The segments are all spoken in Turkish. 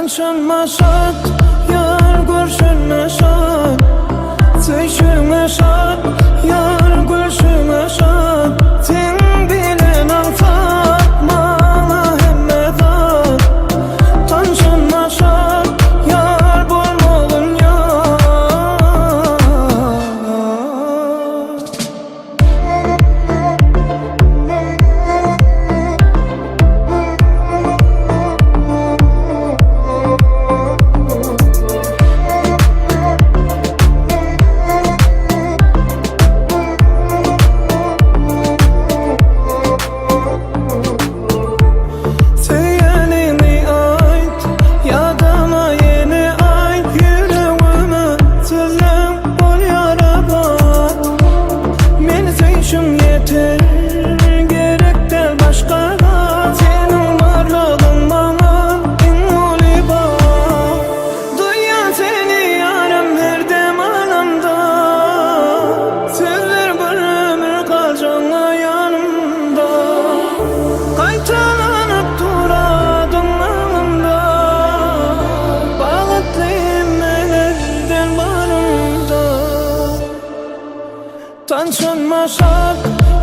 Tanışılmasak, yar görüşülmesak, sevişilmesak, yar görüşülmesak, sen bilen alsak, mala hemmedat. Tanışılmasak, yar bolmalın yar. Yeter, gerek del başkaga. Senin varlığın bana en ulu bağ. Duyan seni yarım her dem anamda. Sözler bir ömür kalacağına yanımda. Kaytalanıp duradın anımda. Bağıtlıyım nelerden barımda. Tanışılmasak,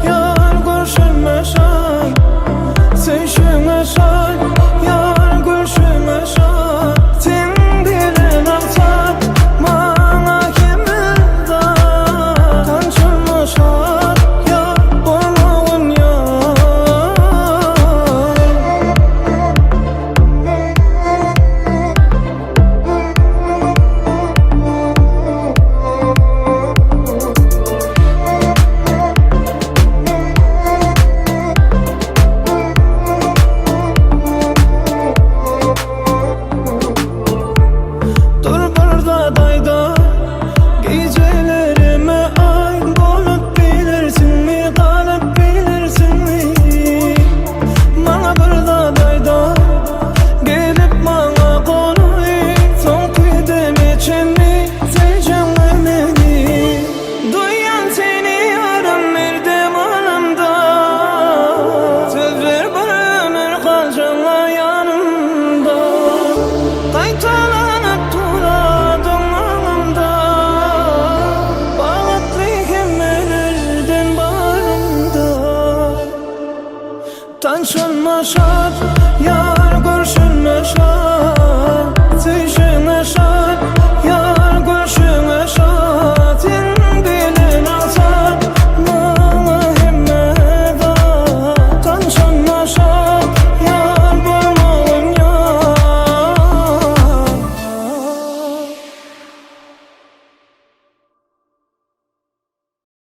yar görüşülmesak, sevişilmesak,